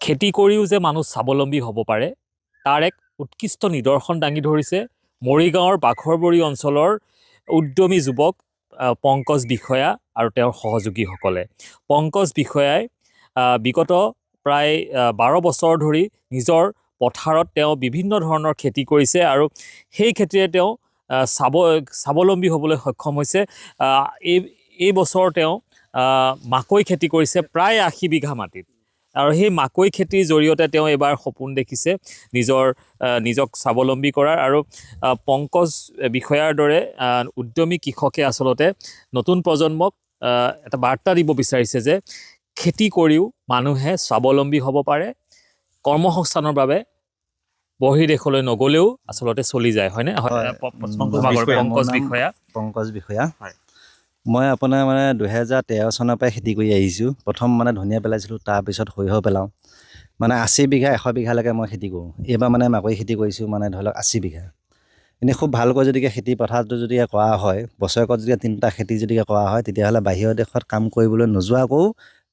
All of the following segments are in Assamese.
খেতি কৰিও যে মানুহ স্বাৱলম্বী হ'ব পাৰে তাৰ এক উৎকৃষ্ট নিদৰ্শন দাঙি ধৰিছে মৰিগাঁৱৰ বাঘৰবৰী অঞ্চলৰ উদ্যমী যুৱক পংকজ বিষয়া আৰু তেওঁৰ সহযোগীসকলে। পংকজ বিষয়াই বিগত প্ৰায় 12 বছৰ ধৰি নিজৰ পথাৰত তেওঁ বিভিন্ন ধৰণৰ খেতি কৰিছে আৰু সেই খেতিৰে তেওঁ স্বাৱলম্বী হ'বলৈ সক্ষম হৈছে। এই বছৰ তেওঁ মাকৈ খেতি কৰিছে প্ৰায় 80 বিঘা মাটিত আৰু সেই মাকৈ খেতিৰ জৰিয়তে তেওঁ এবাৰ সপোন দেখিছে নিজক স্বাৱলম্বী কৰাৰ। আৰু পংকজ বিষয়াৰ দৰে উদ্যমী কৃষকে আচলতে নতুন প্ৰজন্মক এটা বাৰ্তা দিব বিচাৰিছে যে খেতি কৰিও মানুহে স্বাৱলম্বী হ'ব পাৰে, কৰ্মসংস্থানৰ বাবে বহিৰ্দেশলৈ নগ'লেও আচলতে চলি যায়, হয়নে? পংকজ বিষয়া মই আপোনাৰ মানে 2013 চনৰ পৰাই খেতি কৰি আহিছোঁ। প্ৰথম মানে ধনিয়া পেলাইছিলোঁ, তাৰপিছত সৰিয়হ পেলাওঁ। মানে 80 বিঘা 100 বিঘালৈকে মই খেতি কৰোঁ। এইবাৰ মানে মাকৈ খেতি কৰিছোঁ মানে ধৰি লওক 80 বিঘা। এনেই খুব ভালকৈ যদি খেতি পথাৰটো যদি কৰা হয়, বছৰেকত যদি 3টা খেতি যদি কৰা হয়, তেতিয়াহ'লে বাহিৰৰ দেশত কাম কৰিবলৈ নোযোৱাকৈও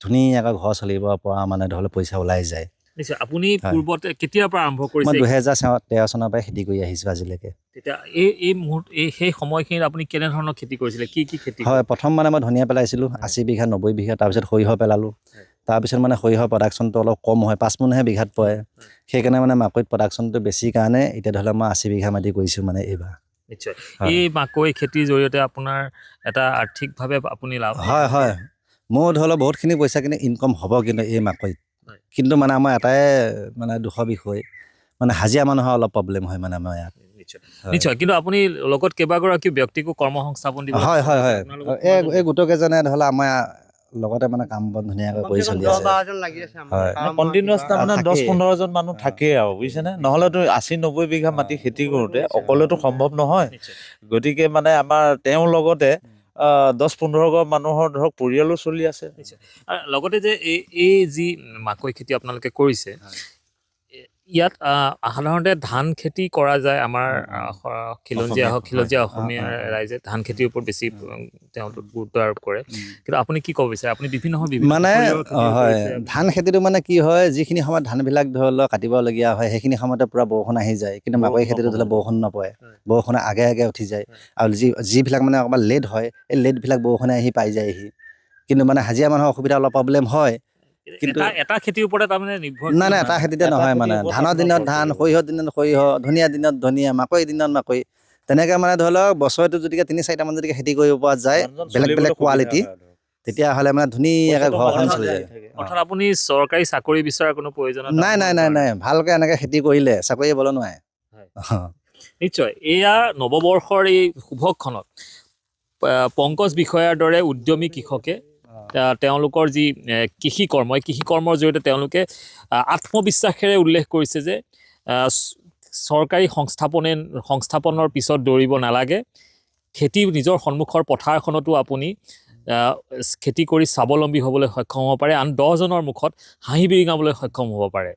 ধুনীয়াকৈ ঘৰ চলিব পৰা মানে ধৰি লওক পইচা ওলাই যায়। নিশ্চয়। আপুনি পূৰ্বতে কেতিয়াৰ পৰা আৰম্ভ কৰিছে? মই 2013 চনৰ পৰাই খেতি কৰি আহিছোঁ আজিলৈকে। তেতিয়া সেই সময়খিনিত আপুনি কেনেধৰণৰ খেতি কৰিছিলে? কি খেতি? হয়, প্ৰথম মানে মই ধনিয়া পেলাইছিলোঁ 80 বিঘা 90 বিঘা, তাৰপিছত সৰিয়হ পেলালোঁ। তাৰপিছত মানে সৰিয়হৰ প্ৰডাকশ্যনটো অলপ কম হয়, 5 মোনহে বিঘাত পৰে। সেইকাৰণে মানে মাকৈত প্ৰডাকশ্যনটো বেছি কাৰণে এতিয়া ধৰি লওক মই 80 বিঘা মাটি কৰিছোঁ মানে এইবাৰ। নিশ্চয়। এই মাকৈ খেতিৰ জৰিয়তে আপোনাৰ এটা আৰ্থিকভাৱে আপুনি লাভ? হয়। মোৰ ধৰি লওক বহুতখিনি পইচাখিনি ইনকম হ'ব কিন্তু এই মাকৈত। কিন্তু মানে আমাৰ এটাই মানে দুখৰ বিষয়, মানে হাজিৰা মানুহৰ অলপ প্ৰব্লেম হয় মানে আমাৰ ইয়াত। নিশ্চয়। কিন্তু আপুনি লগত কেইবাগৰাকী ব্যক্তিকো কৰ্মসংস্থাপন দিব? হয়। এই গোটকেইজনে ধৰি লওক আমাৰ লগতে মানে কাম বন ধুনীয়াকৈ কৰি চলি আছে। কণ্টিনিউৱাছ তাৰমানে 10-15 জন মানুহ থাকেই আৰু, বুজিছেনে? নহ'লেতো 80-90 বিঘা মাটি খেতি কৰোঁতে অকলেতো সম্ভৱ নহয়। গতিকে মানে আমাৰ তেওঁৰ লগতে 10-15 ঘৰ মানুহৰ ধৰক পৰিয়ালো চলি আছে। লগতে যে এই যি মাকৈ খেতি আপোনালোকে কৰিছে, ইয়াত সাধাৰণতে ধান খেতি কৰা যায়। আমাৰ খিলঞ্জীয়া অসমীয়া ৰাইজে ধান খেতিৰ ওপৰত বেছি তেওঁলোক গুৰুত্ব আৰোপ কৰে। কিন্তু আপুনি কি ক'ব বিচাৰে? আপুনি বিভিন্ন মানে হয়, ধান খেতিটো মানে কি হয়, যিখিনি সময়ত ধানবিলাক ধৰি লওক কাটিবলগীয়া হয় সেইখিনি সময়তে পূৰা বৰষুণ আহি যায়। কিন্তু মাকৈ খেতিটো ধৰি লওক বৰষুণ নপৰে, বৰষুণে আগে উঠি যায়। আৰু যিবিলাক মানে অকণমান লেট হয়, এই লেটবিলাক বৰষুণে আহি পাই যায়হি। কিন্তু মানে হাজিৰা মানুহৰ অসুবিধা অলপ প্ৰব্লেম হয়। কিন্তু এটা খেতিৰ ওপৰতে তাৰমানে নিৰ্ভৰ? নাই, এটা খেতিতে নহয় মানে। ধানৰ দিনত ধান, সৰিয়হৰ দিনত সৰিয়হ, ধনিয়া দিনত ধনিয়া, মাকৈ দিনত মাকৈ, তেনেকৈ মানে ধৰি লওক বছৰটো যদি 3-4টামান যদি খেতি কৰিব পৰা যায় বেলেগ কোৱালিটি, তেতিয়াহ'লে মানে ধুনীয়াকৈ ঘৰখন চলি যায়। অৰ্থাৎ আপুনি চৰকাৰী চাকৰি বিচৰাৰ কোনো প্ৰয়োজন নাই। ভালকৈ এনেকৈ খেতি কৰিলে চাকৰি পাবলৈ নোৱাৰে। নিশ্চয়। এয়া নৱবৰ্ষৰ এই শুভক্ষণত পংকজ বিষয়াৰ দৰে উদ্যমী কৃষকে তেওঁলোকৰ যি কৃষি কৰ্মৰ জৰিয়তে তেওঁলোকে আত্মবিশ্বাসেৰে উল্লেখ কৰিছে যে চৰকাৰী সংস্থাপনৰ পিছত দৌৰিব নালাগে। নিজৰ সন্মুখৰ পথাৰখনতো আপুনি খেতি কৰি স্বাৱলম্বী হ'বলৈ সক্ষম হ'ব পাৰে, আন 10 জনৰ মুখত হাঁহি বিৰিঙাবলৈ সক্ষম হ'ব পাৰে।